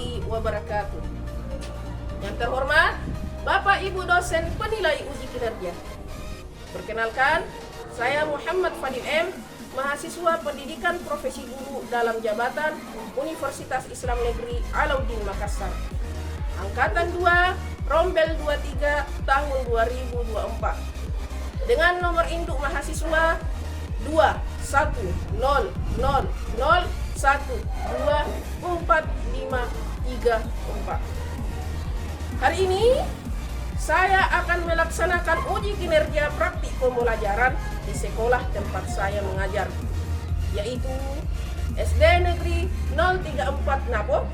warahmatullahi wabarakatuh. Yang terhormat Bapak Ibu dosen penilai uji kinerja. Perkenalkan, saya Muhammad Fadil M, mahasiswa pendidikan profesi guru dalam jabatan Universitas Islam Negeri Alauddin Makassar. Angkatan 2, Rombel 23 tahun 2024. Dengan nomor induk mahasiswa 21001124534. Hari ini saya akan melaksanakan uji kinerja praktik pembelajaran di sekolah tempat saya mengajar, yaitu SD Negeri 034 Napo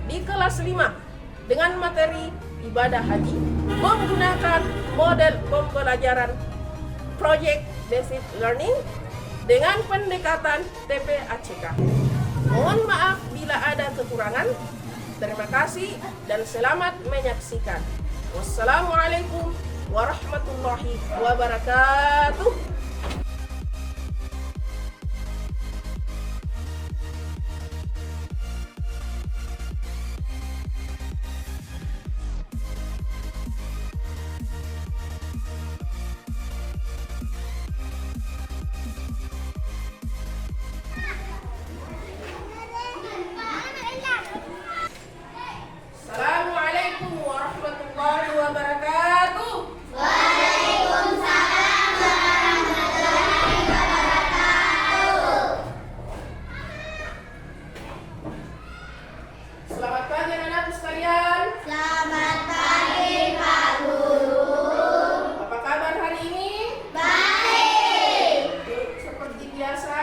di kelas 5 dengan materi ibadah haji menggunakan model pembelajaran Project Based Learning dengan pendekatan TPACK. Mohon maaf bila ada kekurangan. Terima kasih dan selamat menyaksikan. Wassalamualaikum warahmatullahi wabarakatuh. Assalamualaikum warahmatullahi wabarakatuh. Waalaikumsalam warahmatullahi wabarakatuh. Selamat pagi anak-anakku sekalian. Selamat pagi Pak Guru. Apa kabar hari ini? Baik. Seperti biasa,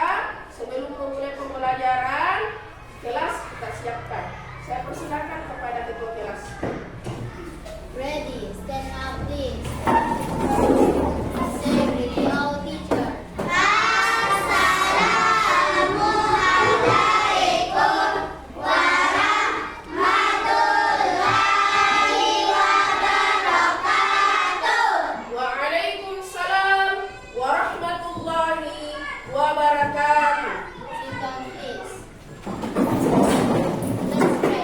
sebelum memulai pembelajaran, kelas kita siapkan. Saya persilakan kepada ketua kelas. Ready, stand up please. Say with your teacher. Assalamualaikum warahmatullahi wabarakatuh. Waalaikumsalam warahmatullahi wabarakatuh. Sit down please. Let's pray.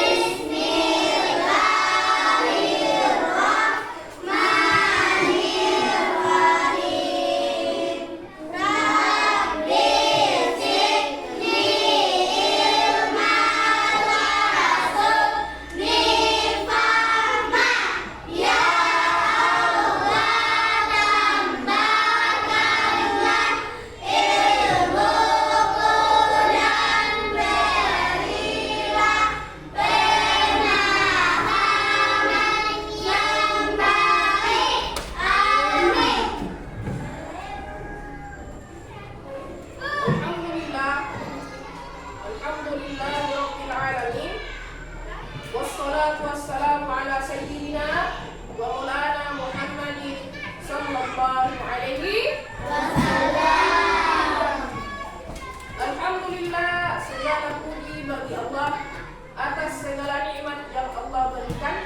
Bismillahirrahmanirrahim. Rabbi zidni ilma warzuqni fahma. Ya Allah, tambahkanlah ilmuku dan berilah pemahaman yang baik. Amin. Alhamdulillahirabbil alamin. Wassalatu wassalamu ala sayyidina wa maulana Muhammadin sallallahu alaihi Wassalam. Alhamdulillah, segala puji bagi Allah atas segala nikmat yang Allah berikan.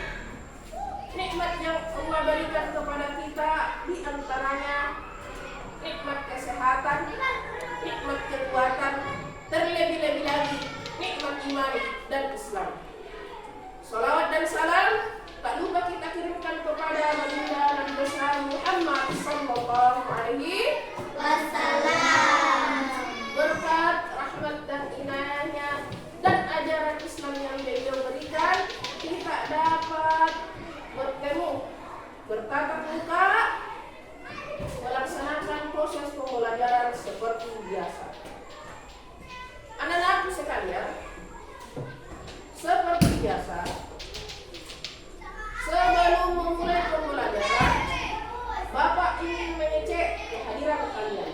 Nikmat yang Allah berikan kepada kita di antaranya nikmat kesehatan, nikmat kekuatan, terlebih-lebih lagi nikmat iman dan Islam. Salawat dan salam tak lupa kita kirimkan kepada baginda Nabi besar Muhammad sallallahu alaihi Wassalam. berkat rahmat dan inayahnya dan ajaran Islam yang beliau berikan, kita dapat bertemu, bertatap muka, melaksanakan proses pembelajaran seperti biasa. Anak-anakku sekalian, seperti biasa, sebelum memulai pembelajaran, Bapak ingin mengecek kehadiran kalian.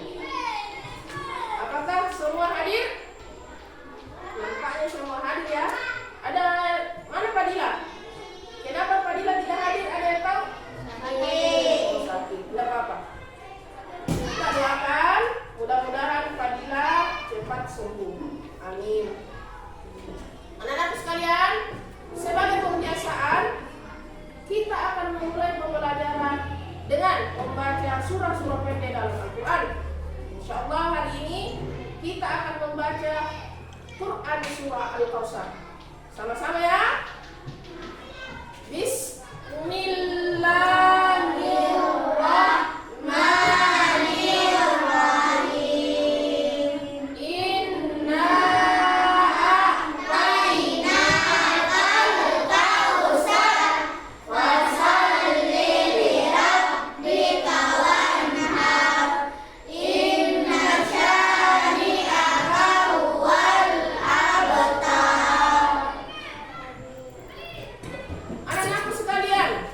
Apakah semua hadir? Nampaknya semua hadir ya. Ada mana Fadila? Kenapa Fadila tidak hadir? Ada yang tahu? Oh, sakit. Tidak apa-apa. Kita doakan mudah-mudahan Fadila cepat sembuh. Amin. Anak-anak sekalian, sebagai pembiasaan, kita akan memulai pembelajaran dengan membaca surah-surah pendek dalam Al-Quran. Insyaallah hari ini kita akan membaca Quran surah Al-Kautsar. Sama-sama ya. Bismillahirrahmanirrahim. Inna a'tainakal kautsar fasalli lirabbika wanhar. Inna syani'aka huwal abtar. Anak-anakku sekalian,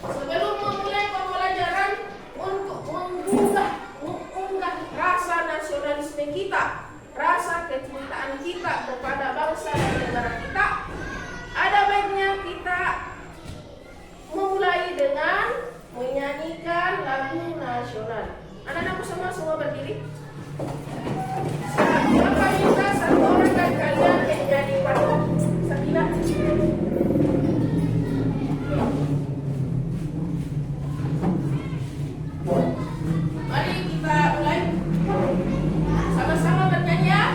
sebelum memulai pembelajaran untuk mengunggah rasa nasionalisme kita, rasa kecintaan kita kepada bangsa dan negara kita, ada baiknya kita memulai dengan menyanyikan lagu nasional. Anak-anakku semua berdiri. Bapak minta satu orang dari kalian yang jadi patung Sakinah. Mari kita mulai. Sama-sama bernyanyi ya.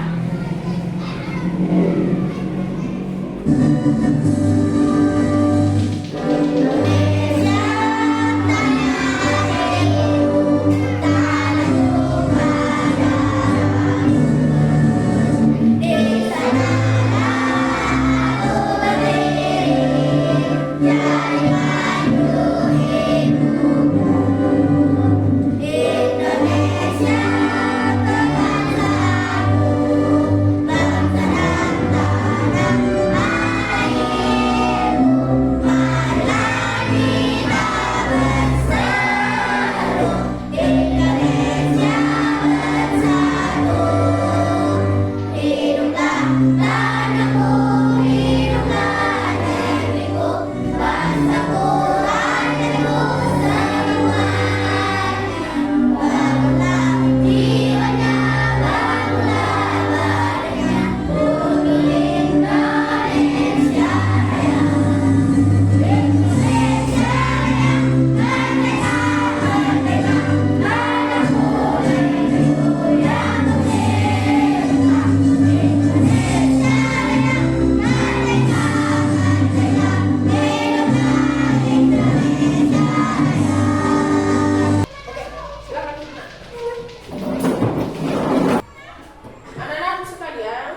Anak-anakku sekalian,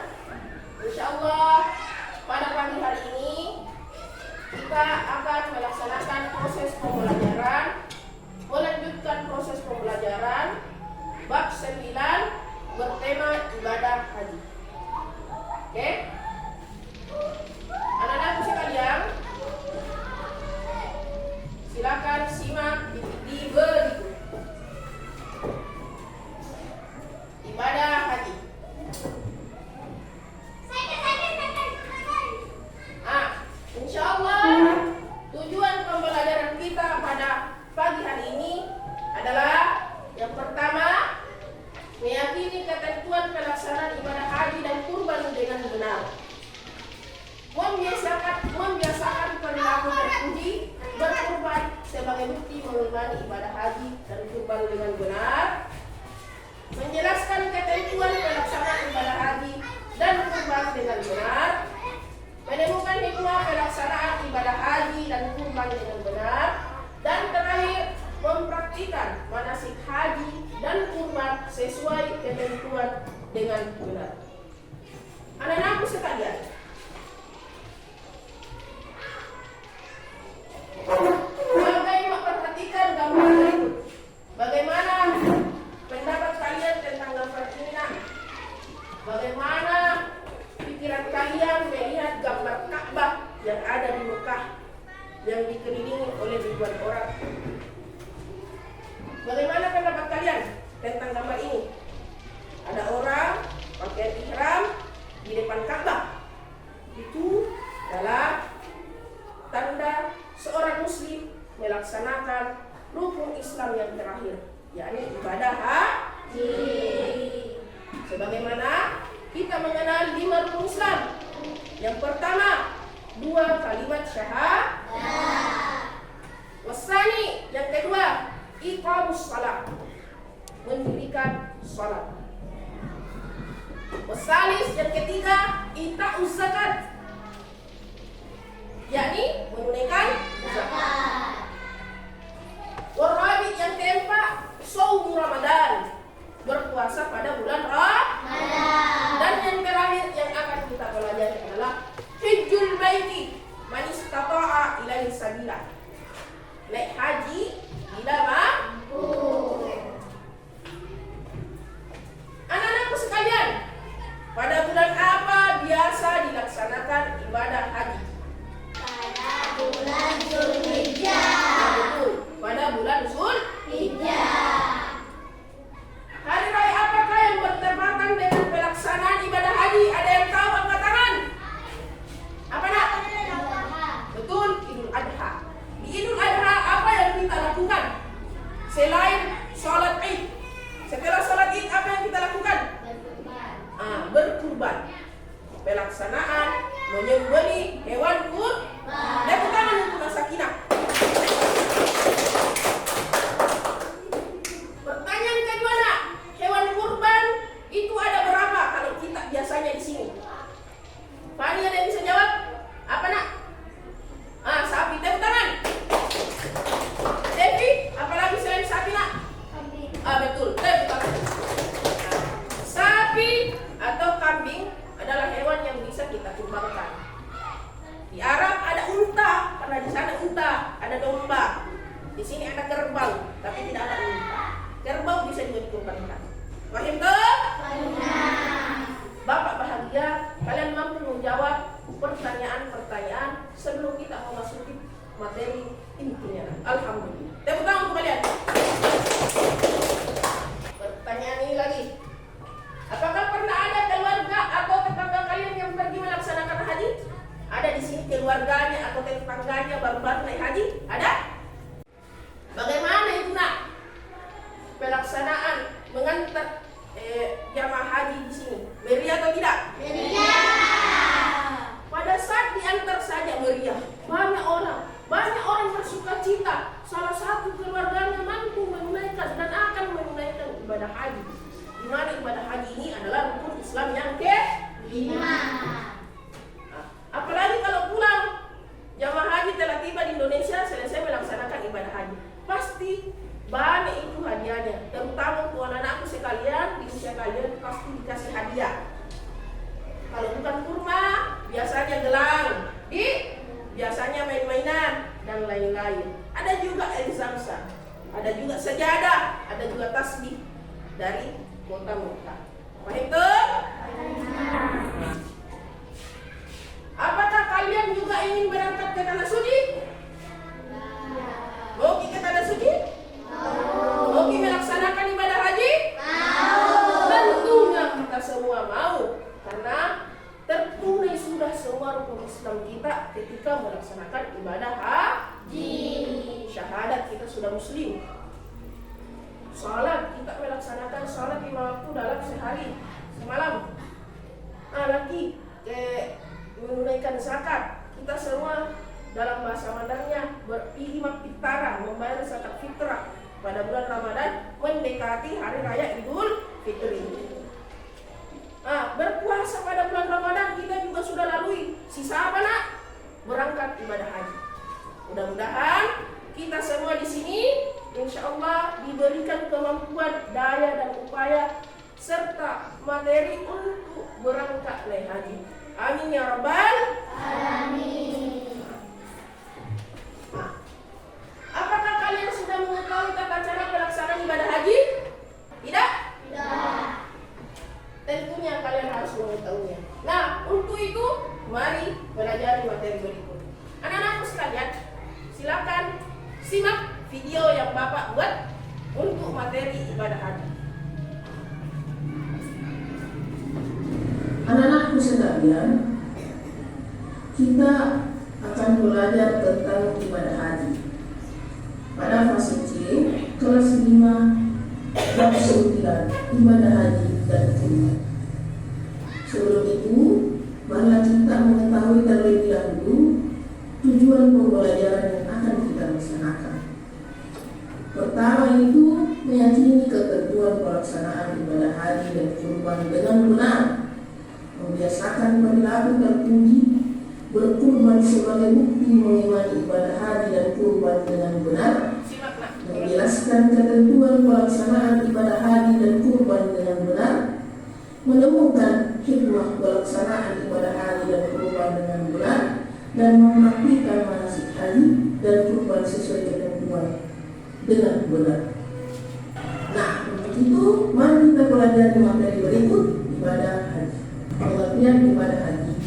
insya Allah pada pagi hari ini kita akan melaksanakan proses pembelajaran, melanjutkan proses pembelajaran bab 9 bertema ibadah haji. Oke? Anak-anakku sekalian, silakan simak di berikut. Ibadah haji. Insya Allah tujuan pembelajaran kita pada pagi hari ini adalah yang pertama, meyakini ketentuan pelaksanaan ibadah haji dan kurban dengan benar, membiasakan perilaku terpuji berkurban sebagai bukti mengimani ibadah haji dan kurban dengan benar, menjelaskan ketentuan pelaksanaan ibadah haji dan kurban dengan benar, menemukan hikmah pelaksanaan ibadah haji dan kurban dengan benar, dan terakhir mempraktikkan manasik haji dan kurban sesuai ketentuan dengan benar. Anak-anakku sekalian, perhatikan gambar berikut. Bagaimana pendapat kalian tentang gambar ini? Bagaimana pikiran kalian melihat gambar Ka'bah yang ada di Mekah yang dikelilingi oleh ribuan orang? Bagaimana pendapat kalian tentang gambar ini? Ada orang pakai ihram di depan Ka'bah. Itu adalah tanda seorang muslim melaksanakan rukun Islam yang terakhir, yakni ibadah haji. Sebagaimana kita mengenal 5 rukun Islam. Yang pertama, 2 kalimat syahadat. Wasani, yang kedua, iqamus salat, mendirikan salat. Wasalis, yang ketiga, ita'uz zakat, yakni menunaikan zakat. Warabi yang keempat, shaum Ramadan, berpuasa pada bulan Ramadan. Dan yang terakhir yang akan kita pelajari adalah hajjul baiti man istata'a ilaihi sabila, naik haji bila mampu. Anak-anakku sekalian, pada bulan apa biasa dilaksanakan ibadah haji? Pada bulan Zulhijjah. Betul, pada bulan Zulhijjah. Hari raya apakah yang bertepatan dengan pelaksanaan ibadah haji? Ada yang tahu? Angkat tangan. Apa nak? Betul, Idul Adha. Di Idul Adha apa yang kita lakukan? Selain sholat Id, setelah sholat Id apa yang kita lakukan? Berkurban. Pelaksanaan menyembelih hewan kurban. Tepuk tangan untuk Sakinah. Pertanyaan kedua nak, hewan kurban itu ada berapa kalau kita biasanya di sini? Fani ada yang bisa jawab? Apa nak? Sapi. Tepuk tangan. Devi, apalagi selain sapi nak? Betul. Tepuk tangan. Sapi atau kambing adalah hewan yang bisa kita kurbankan. Di Arab ada unta, karena di sana unta, ada domba. Di sini ada kerbau, tapi tidak ada unta. Kerbau bisa juga dikurbankan. Paham tuh? Bapak bahagia, kalian mampu menjawab pertanyaan-pertanyaan sebelum kita memasuki materi intinya. Alhamdulillah. Tepuk tangan untuk kalian. Pertanyaan ini lagi. Apakah pernah ada keluarga atau tetangga kalian yang pergi melaksanakan haji? Ada di sini keluarganya atau tetangganya baru-baru naik haji? Ada? Bagaimana itu nak? Pelaksanaan mengantar jamaah haji di sini meriah atau tidak? Meriah. Pada saat diantar saja meriah, banyak orang bersuka cita. Salah satu keluarganya mampu menunaikan dan akan menunaikan ibadah haji. Di mana ibadah haji ini adalah rukun Islam yang ke-5. Apalagi kalau pulang jamaah haji telah tiba di Indonesia, selesai melaksanakan ibadah haji, pasti banyak itu hadiahnya. Terutama untuk anak-anakku sekalian, di usia kalian pasti dikasih hadiah. Kalau bukan kurma, biasanya gelang, biasanya main-mainan dan lain-lain. Ada juga air zam-zam, ada juga sejadah, ada juga tasbih dari kota Mekah. Paham itu? Apakah kalian juga ingin berangkat ke tanah suci? Mau ke tanah suci? Mau melaksanakan ibadah haji? Tentunya kita semua mau, karena tertunai sudah semua rukun Islam kita ketika melaksanakan ibadah haji. Syahadat kita sudah muslim. Salat kita melaksanakan salat 5 waktu dalam sehari semalam. Lagi menunaikan zakat, kita semua dalam bahasa Mandarnya berihmat fitrah, membayar zakat fitrah pada bulan Ramadan mendekati hari raya Idul Fitri. Berpuasa pada bulan Ramadan kita juga sudah lalui. Sisa apa nak? Berangkat ibadah haji. Mudah-mudahan kita semua di sini insya Allah diberikan kemampuan, daya dan upaya serta materi untuk berangkat naik haji. Amin ya rabbal alamin. Apakah kalian sudah mengetahui tata cara pelaksanaan ibadah haji? Tidak? Tidak. Tentunya kalian harus mengetahuinya. Nah, untuk itu mari pelajari materi berikut. Anak-anakku sekalian, silakan simak video yang Bapak buat untuk materi ibadah haji. Anak-anakku sekalian, kita akan belajar tentang ibadah haji pada fase C, kelas 5 dan 9, ibadah haji dan umrah. Sebelum itu, marilah kita mengetahui terlebih dahulu tujuan pembelajaran yang akan kita laksanakan. Pertama itu meyakini ketentuan pelaksanaan ibadah haji dan kurban dengan benar, membiasakan perilaku terpuji berkurban sebagai sebagai bukti mengimani ibadah haji dan kurban dengan benar, Simak nak. menjelaskan ketentuan pelaksanaan ibadah haji dan kurban dengan benar, menemukan hikmah pelaksanaan ibadah haji dan kurban dengan benar, dan mempraktikkan manasik haji dan kurban sesuai ketentuan dengan benar. Nah, untuk itu mari kita pelajari materi berikut ibadah haji. Pengertian ibadah haji.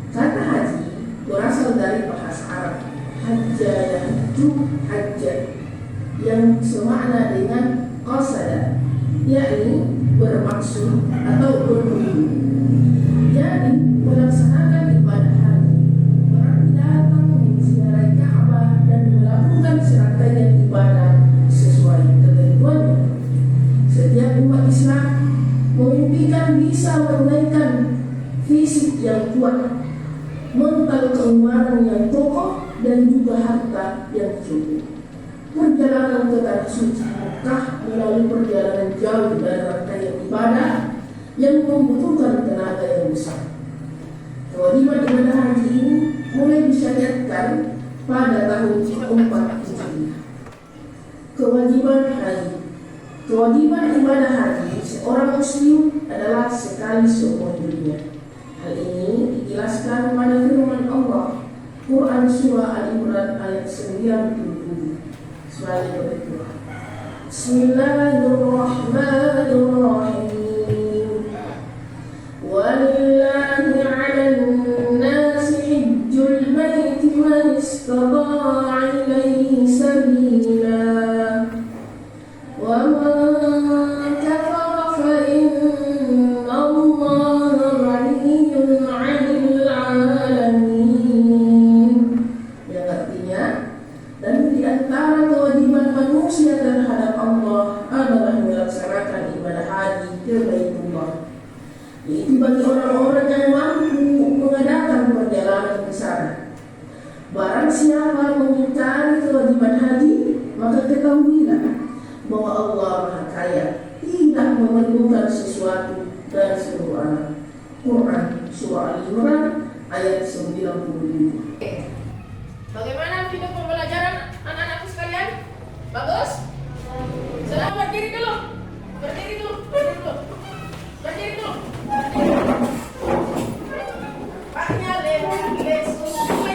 Kata haji berasal dari bahasa Arab hajja yahju hajja yang semakna dengan qasada, yakni bermaksud atau bertujuan. Jadi melaksanakan ibadah haji berarti datang menziarahi Ka'bah dan melakukan serangkaian ibadah sesuai ketentuannya. Setiap umat Islam memimpikan bisa menunaikan fisik yang kuat, mental keimanan yang kokoh, dan juga harta yang cukup. Perjalanan ke tanah suci Mekah melalui perjalanan jauh dan rangkaian ibadah yang membutuhkan tenaga yang besar. Kewajiban ibadah haji ini mulai disyariatkan pada tahun keempat Hijriah. Kewajiban haji. Kewajiban ibadah haji seorang muslim adalah sekali seumur hidupnya. Hal ini dijelaskan pada firman Allah Quran Surah Al-Imran ayat 97 sebagai berikut. Bismillahirrahmanirrahim. Walillahi 'alan nasi hajjul baiti man istata'a ilaihi sabila. Wa man kafara fa inna Allaha ghaniyyun 'anil 'alamin. Yang artinya, dan di antara kewajiban manusia terhadap Allah adalah melaksanakan ibadah haji ke Baitullah, yaitu bagi orang-orang yang mampu mengadakan perjalanan ke sana. Barang siapa mengingkari kewajiban haji, maka ketahuilah bahwa Allah Maha Kaya, tidak memerlukan sesuatu dari seluruh anak. Quran Surah Al-Imran ayat 97. Bagaimana video pembelajaran anak-anakku sekalian? Bagus? Selamat berdiri dulu. Berdiri dulu. Berdiri dulu. Berdiri dulu. Paknya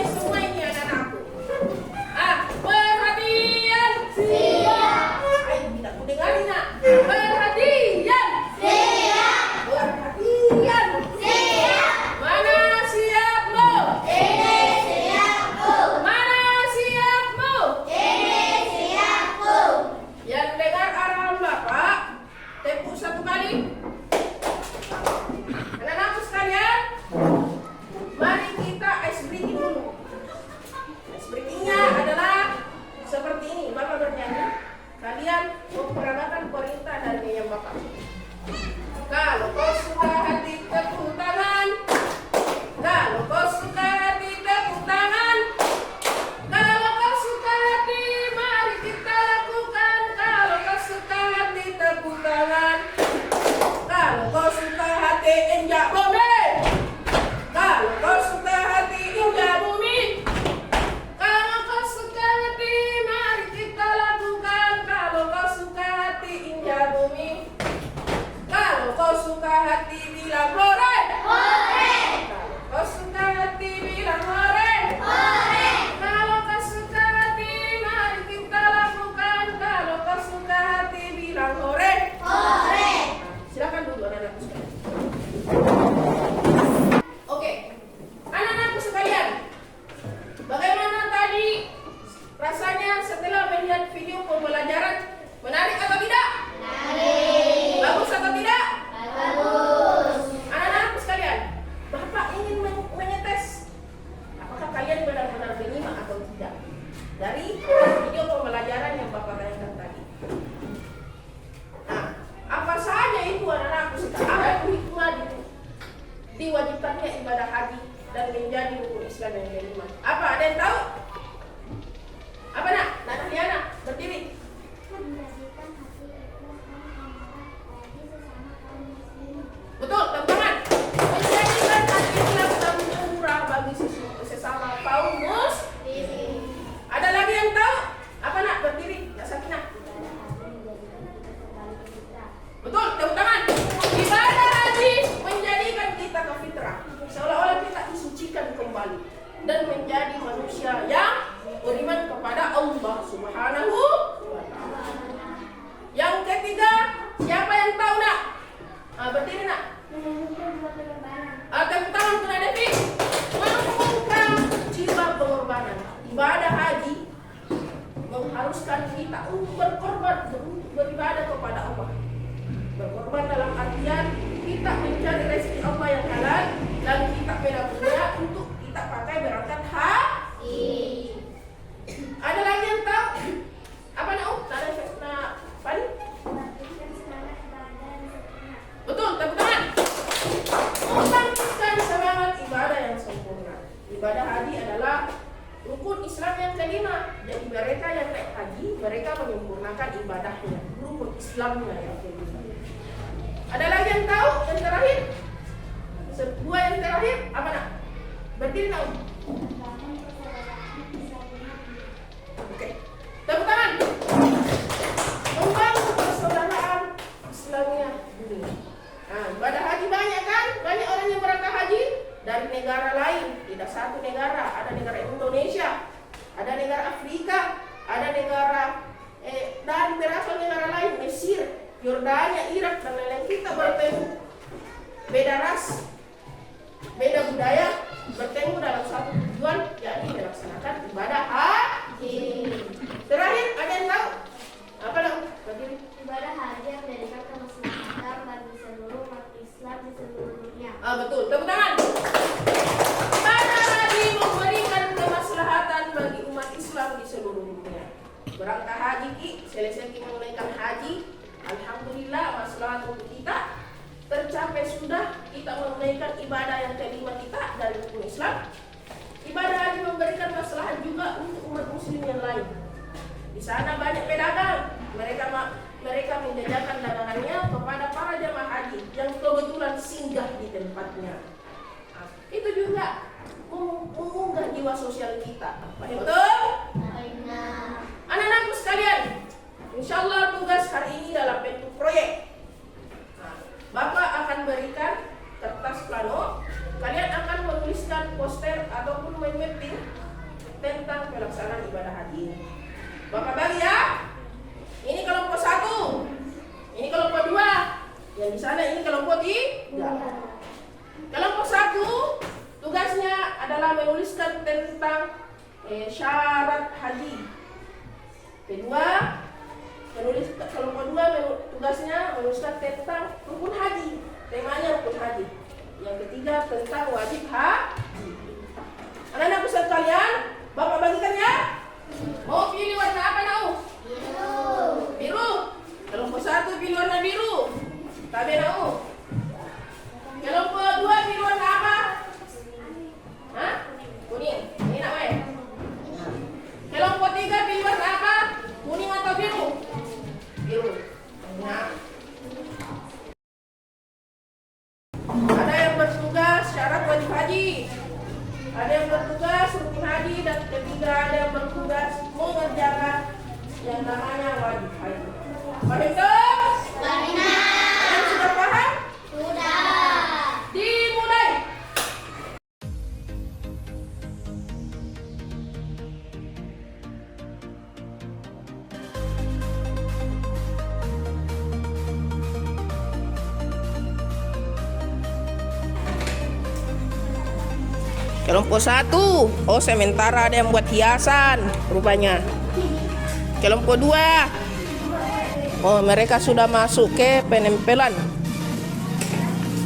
semua ini anak-anakku. Perhatian. Siap. Ayo tidak ku dengar nak. Perhatian. Siap. Perhatian. Siap. Mana siapmu? Ini siap, Bu. Mana siapmu? Ini siap, Bu. Yang dengar arahan Bapak, tepuk satu kali. Anak-anakku sekalian, mari kita ice breaking dulu. Ice breakingnya adalah seperti ini. Bapak bernyanyi, kalian memperagakan perintah dari yang Bapak. Kalau kau suka hati tepuk tangan. Kalau kau suka hati tepuk tangan. Kalau kau suka hati mari kita lakukan. Kalau kau suka hati tepuk tangan. Kalau kau suka hati injak bumi. Kalau kau suka hati injak bumi. Kalau kau suka hati mari kita lakukan. Kalau kau suka hati injak bumi. Kalau kau suka hati bilang hore. Hore. Kalau kau suka hati bilang hore. Hore. Kalau kau suka hati mari kita lakukan. Kalau kau suka hati bilang hore. Hore. Silakan duduk anak-anakku sekalian. Oke, anak-anakku sekalian, bagaimana tadi rasanya setelah melihat video pembelajaran? Menarik atau tidak? Menarik. Bagus atau tidak? Bagus. Anak-anakku sekalian, Bapak ingin mengetes apakah kalian benar-benar menyimak atau tidak dari video pembelajaran yang Bapak tanyakan tadi. Nah, apa saja itu anak-anakku sekalian? Apa itu hikmah diwajibkannya ibadah haji dan menjadi rukun Islam yang kelima? Apa ada yang tahu? Apa nak? Nana Liana, berdiri. Menjadikan hati ikhlas dan sesama kaum muslimin. Betul, teman-teman. Menjadikan hati ikhlas dan murah bagi sesama kaum untuk kita pakai berangkat haji. Ada lagi yang tahu? Apa nak? Pani? Membangkitkan semangat ibadah yang sempurna. Betul, tepuk tangan. Membangkitkan semangat ibadah yang sempurna. Ibadah haji adalah rukun Islam yang kelima. Jadi mereka yang naik haji, mereka menyempurnakan ibadahnya, rukun Islamnya yang kelima. Ada lagi yang tahu? Yang terakhir? Dua yang terakhir apa nak? Berdiri nak? Membangun persaudaraan Islamiyah. Oke. Tepuk tangan. Membangun persaudaraan Islamiyah dunia. Nah, ibadah haji banyak kan? Banyak orang yang berangkat haji dari negara lain, tidak satu negara. Ada negara Indonesia, ada negara Afrika, ada negara dari berapa negara lain, Mesir, Yordania, Irak dan lain-lain. Kita bertemu, beda ras, beda budaya, bertemu dalam satu tujuan, yakni melaksanakan ibadah haji. Terakhir, ada yang tahu? Apa dong? Berdiri. Ibadah haji yang menjadikan kemaslahatan bagi seluruh umat Islam di seluruh dunia. Betul, tepuk tangan. Ibadah haji memberikan kemaslahatan bagi umat Islam di seluruh dunia. Berangkat haji ki, selesai kita menunaikan haji, alhamdulillah maslahat untuk kita tercapai sudah. Kita menunaikan ibadah yang kelima kita dari rukun Islam. Ibadah haji memberikan maslahat juga untuk umat muslim yang lain. Di sana banyak pedagang, mereka menjajakan dagangannya kepada para jamaah haji yang kebetulan singgah di tempatnya. Nah, itu juga mengunggah jiwa sosial kita. Betul? Anak-anakku sekalian, insya Allah tugas hari ini dalam bentuk proyek. Nah, Bapak akan berikan kertas plano, kalian akan menuliskan poster ataupun mapping tentang pelaksanaan ibadah haji. Bapak bagi ya. Ini kelompok 1, ini kelompok 2, yang di sana ini kelompok 3. Kelompok 1 tugasnya adalah menuliskan tentang syarat haji. Kedua, kelompok 2 tugasnya menuliskan tentang rukun haji. Temanya rukun haji. Yang ketiga tentang wajib haji. Anak-anakku sekalian, Bapak bagikan ya. Mau pilih warna apa nak? Biru. Kelompok 1 pilih warna biru. Tabe nak? Kelompok 2 pilih warna apa? Hah? Kuning. Ini nak weh. Kelompok 3 pilih warna apa? Kuning atau biru? Biru. Nah. Ada yang bertugas syarat wajib haji. Ada yang bertugas rukun haji, dan ketiga ada yang bertugas mengerjakan yang namanya wajib haji. Paham tak? Kalian sudah paham? Sudah. Dimulai. Kelompok 1, oh sementara ada yang buat hiasan rupanya. Kelompok 2, oh mereka sudah masuk ke penempelan.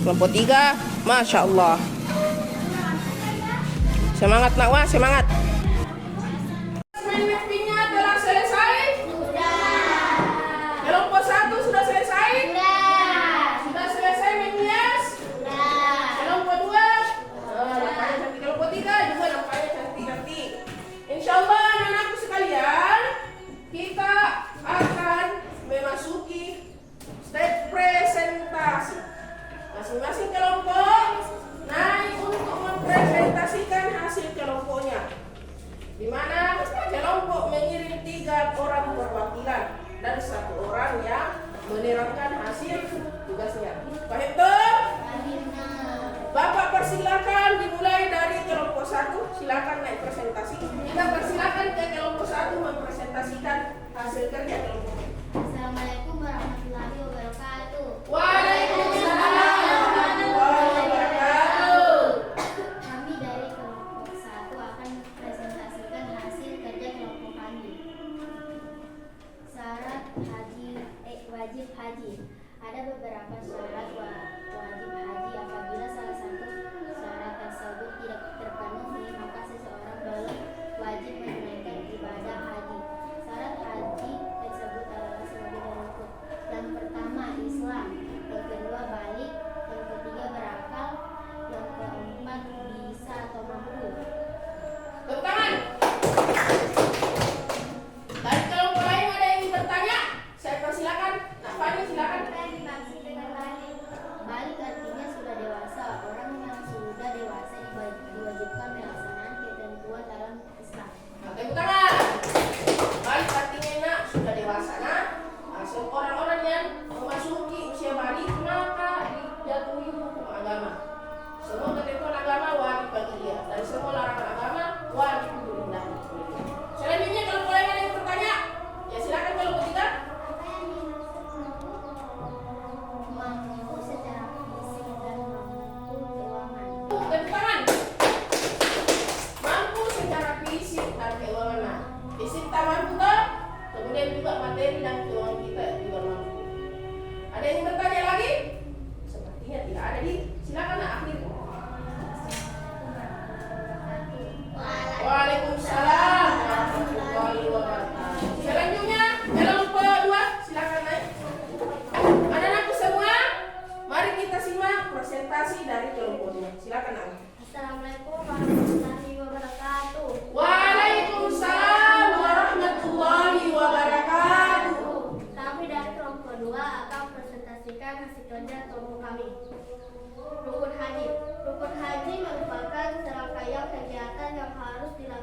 Kelompok 3, Masya Allah. Semangat nak wah, semangat. Mappingnya telah selesai? Sudah. Kelompok 1 sudah selesai? Sudah. Sudah selesai menghias? Sudah. Kelompok 2, nampaknya cantik. Kelompok 3 juga nampaknya cantik-cantik. Insyaallah anak-anakku sekalian, kita akan memasuki step presentasi. Masing-masing kelompok naik untuk mempresentasikan hasil kelompoknya, di mana kelompok mengirim 3 orang perwakilan dan 1 orang yang menerangkan hasil tugasnya. Paham tuh? Bapak persilakan dimulai dari kelompok 1. Silakan naik presentasi. Kita persilakan ke kelompok 1 mempresentasikan hasil kerja kelompok. Assalamualaikum warahmatullahi wabarakatuh. Waalaikumsalam warahmatullahi wabarakatuh. Kami dari kelompok 1 akan mempresentasikan hasil kerja kelompok kami. Syarat haji wajib haji. Ada beberapa syarat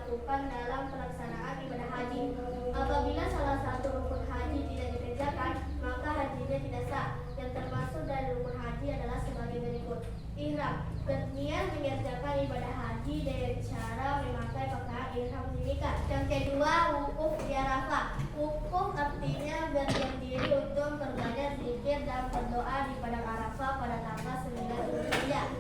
dilakukan dalam pelaksanaan ibadah haji. Apabila salah satu rukun haji tidak dikerjakan, maka hajinya tidak sah. Yang termasuk dari rukun haji adalah sebagai berikut. Ihram, berniat mengerjakan ibadah haji dengan cara memakai pakaian ihram dinikan. Yang kedua, wukuf di Arafah. Wukuf artinya berdiam diri untuk beribadah, zikir dan berdoa di padang Arafah pada tanggal 9 Zulhijjah.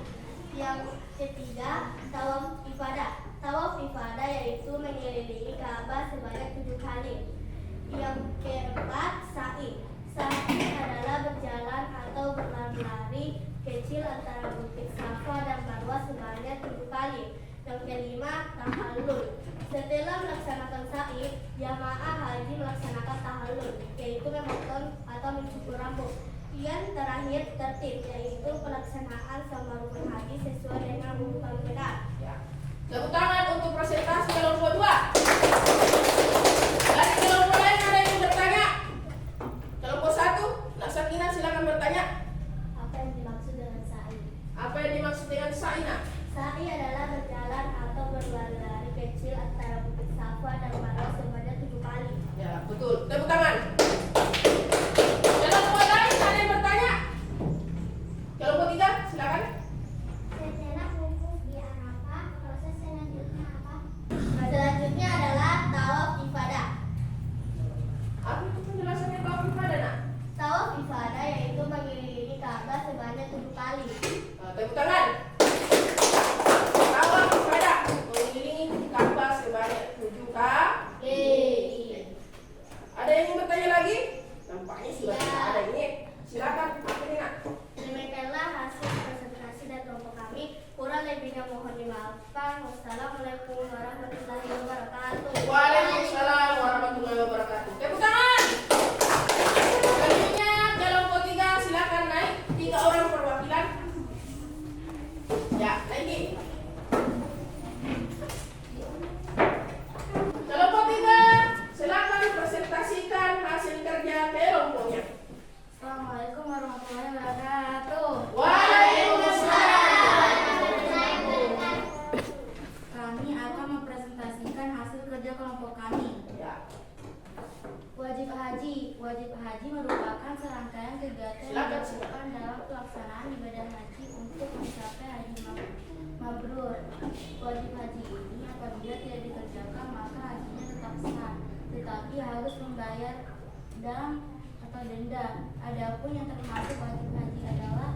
Yang ketiga, tawaf ifadah. Tawaf ifadah yaitu mengelilingi Ka'bah sebanyak 7 kali. Yang keempat, sa'i. Sa'i adalah berjalan atau berlari kecil antara bukit Safa dan Marwah sebanyak 7 kali. Yang kelima, tahallul. Setelah melaksanakan sa'i, jamaah haji melaksanakan tahallul, yaitu memotong atau mencukur rambut. Yang terakhir, tertib, yaitu pelaksanaan sama rukun haji sesuai dengan urutan benar. Tepuk tangan untuk presentasi kelompok 2. Dari kelompok lain ada yang bertanya? Kelompok 1, Nak Sakina silakan bertanya. Apa yang dimaksud dengan sa'i? Apa yang dimaksud dengan sa'i, Nak? Sa'i adalah berjalan atau berlari kecil antara bukit Safa dan Marwah sebanyak 7 kali. Ya, betul. Tepuk tangan. Kelompok lain ada yang bertanya? Kelompok 3, silakan. Setelah wukuf di Arafah, proses selanjutnya apa? Selanjutnya adalah tawaf ifadah. Apa itu penjelasannya tawaf ifadah, Nak? Tawaf ifadah yaitu mengelilingi Ka'bah sebanyak 7 kali. Tepuk tangan. Tawaf ifadah mengelilingi Ka'bah sebanyak 7 kali. Ada yang ingin bertanya lagi? Nampaknya sudah tidak ada ini. Silakan. Apa ini, Nak? Demikianlah hasil presentasi dari kelompok kami. Kurang lebihnya mohon dimaafkan. Wassalamualaikum warahmatullahi wabarakatuh. Waalaikumsalam warahmatullahi wabarakatuh. Tepuk tangan. Selanjutnya kelompok 3 silakan naik. 3 orang perwakilan. Ya, naik. Kelompok 3 silakan presentasikan hasil kerja kelompoknya. Assalamualaikum warahmatullahi wabarakatuh. Waalaikumsalam. Kami akan mempresentasikan hasil kerja kelompok kami. Ya. Wajib haji. Wajib haji merupakan serangkaian kegiatan yang Silakan, dilakukan dalam pelaksanaan ibadah haji untuk mencapai haji mabrur. Wajib haji ini apabila tidak dikerjakan maka hajinya tetap sah, tetapi harus membayar dam atau denda. Adapun yang termasuk wajib haji adalah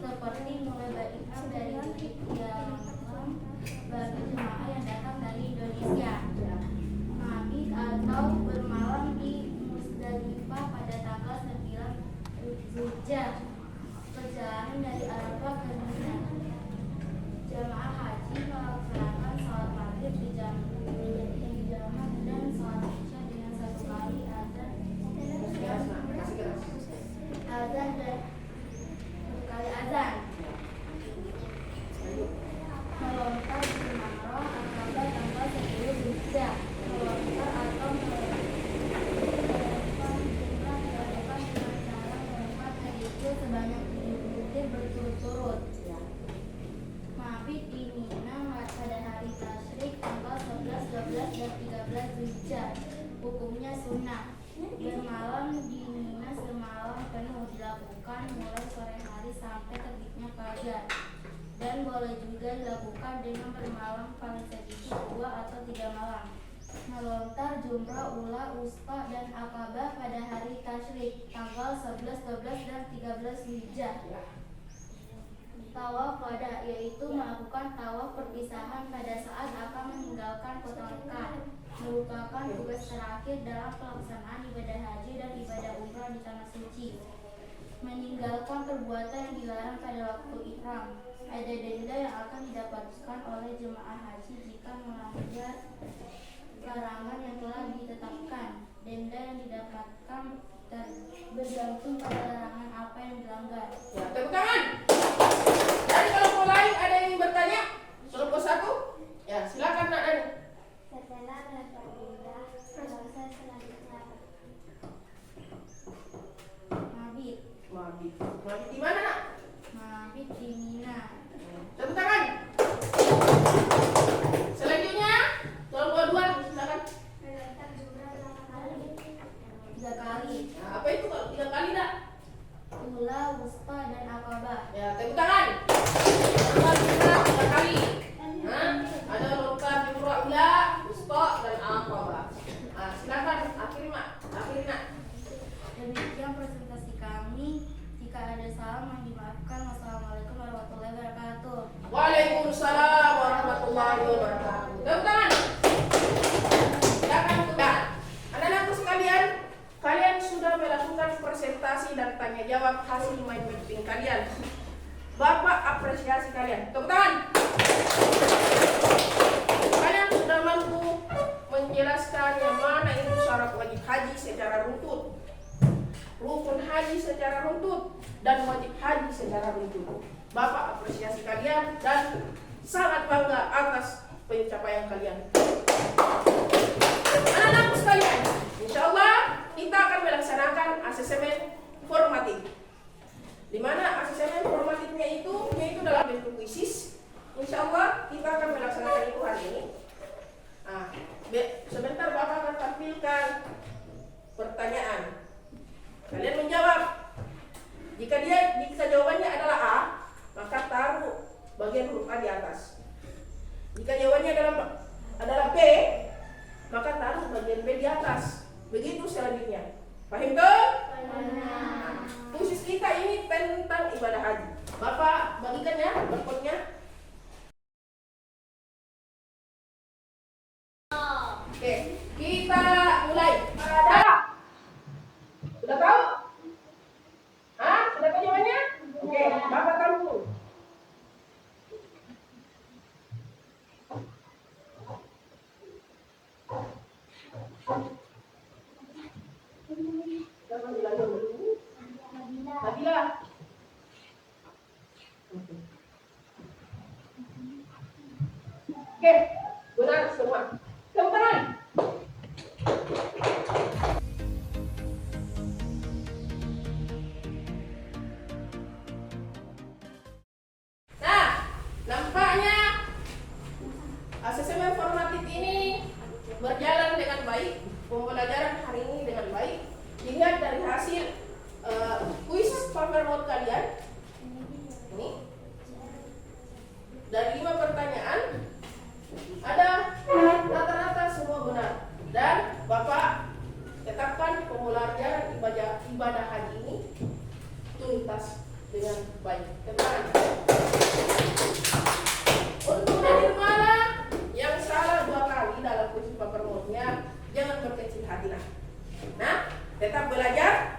seperti mulai berikram dari bukit Yalam bagi jemaah yang datang dari Indonesia, mabit atau bermalam di Musdalifah pada tanggal 9 Zulhijjah, perjalanan dari Arafah ke Mina. Jemaah haji melaksanakan sholat maghrib di jamaah dan sholat isya dengan 1 kali azan dan kali azan. Melontar di Marwah Aqabah tanggal 10 Zulhijjah. Melontar atau melempar jumlah dengan cara melempar kerikil sebanyak 7 butir berturut-turut. Mabit di Mina pada hari tasyrik tanggal 11, 12, dan 13 Zulhijjah. Hukumnya sunnah. Bermalam di Mina semalam penuh dilakukan mulai sore hari sampai terbitnya fajar, dan boleh juga dilakukan dengan bermalam paling sedikit 2 atau 3 malam. Melontar jumrah ula, uspa, dan akabah pada hari tasyrik tanggal 11, 12, dan 13 Zulhijjah. Tawaf wada yaitu melakukan tawaf perpisahan pada saat akan meninggalkan kota Mekah, merupakan tugas terakhir dalam pelaksanaan ibadah haji dan ibadah umrah di tanah suci. Meninggalkan perbuatan yang dilarang pada waktu ihram. Ada denda yang akan didapatkan oleh jemaah haji jika melanggar larangan yang telah ditetapkan. Denda yang didapatkan bergantung pada larangan apa yang dilanggar. Ya, tepuk tangan. Dari kelompok lain ada yang ingin bertanya? Kelompok 1? Ya, silakan Nak Nani. Setelah melempar jumlah salam, mohon dimaafkan. Wassalamualaikum warahmatullahi wabarakatuh. Waalaikumsalam warahmatullahi wabarakatuh. Tepuk tangan. Silakan buka. Anak-anakku sekalian, kalian sudah melakukan presentasi dan tanya jawab hasil mind mapping kalian. Bapak apresiasi kalian. Tepuk tangan. Kalian sudah mampu menjelaskan yang mana itu syarat wajib haji secara runtut, rukun haji secara runtut, dan wajib haji secara runtut. Bapak apresiasi kalian dan sangat bangga atas pencapaian kalian. Anak-anakku sekalian, insya Allah kita akan melaksanakan asesmen formatif. Di mana asesmen formatifnya itu yaitu dalam bentuk kuisis. Insya Allah kita akan melaksanakan itu hari ini. Nah, sebentar Bapak akan tampilkan pertanyaan. Kalian menjawab. Jika jawabannya adalah A, maka taruh bagian huruf A di atas. Jika jawabannya adalah B, maka taruh bagian B di atas. Begitu selanjutnya. Paham tuh? Khusus kita ini tentang ibadah haji. Bapak bagikan ya barcode-nya. Oke, kita mulai. Sudah tahu? Hah? Sudah tahu jawabannya? Oke, Bapak tahu. Nabila. Oke, benar semua. Tepuk tangan. Nah, nampaknya asesmen formatif ini berjalan dengan baik. Pembelajaran hari ini dengan baik. Dilihat dari hasil kuis paper mode kalian. Ini dari 5 pertanyaan ada rata-rata semua benar, dan Bapak tetapkan pembelajaran ibadah haji ini tuntas dengan baik. Tenang. Untuk hadir mana yang salah 2 kali dalam kuis paper mode-nya, jangan berkecil hati lah. Nah, tetap belajar,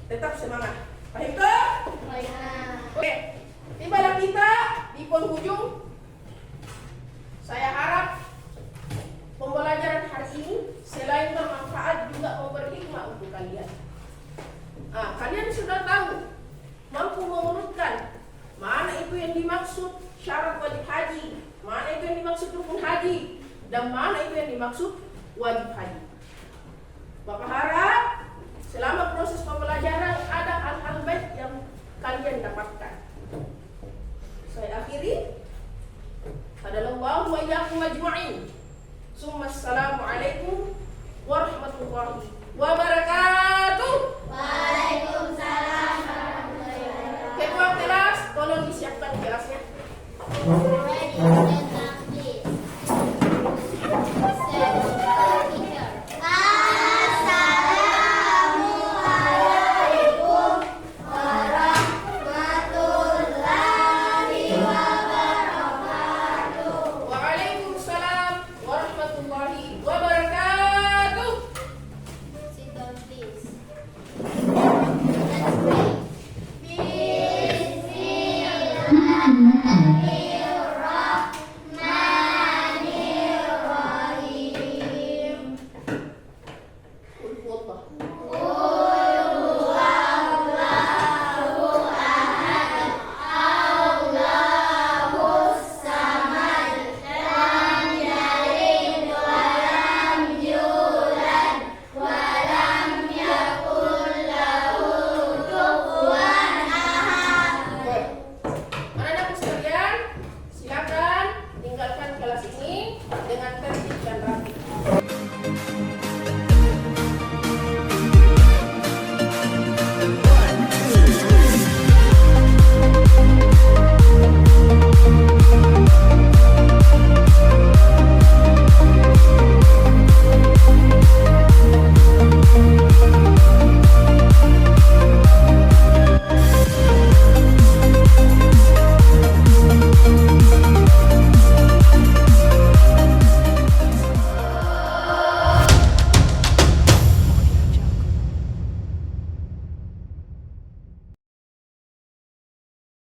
tetap semangat. Paham ke? Oke, tibalah kita di penghujung. Saya harap pembelajaran hari ini selain bermanfaat juga memberi hikmah untuk kalian. Kalian sudah tahu, mampu mengurutkan mana itu yang dimaksud syarat wajib haji, mana itu yang dimaksud rukun haji, dan mana itu yang dimaksud wajib haji. Bapak harap selama proses pembelajaran ada hal-hal baik yang kalian dapatkan. Saya akhiri. Hadallahu wa iyyakum ajma'in. Assalamualaikum warahmatullahi wabarakatuh. Waalaikumsalam warahmatullahi wabarakatuh. Ketua kelas, tolong disiapkan kelasnya. Waalaikumsalam warahmatullahi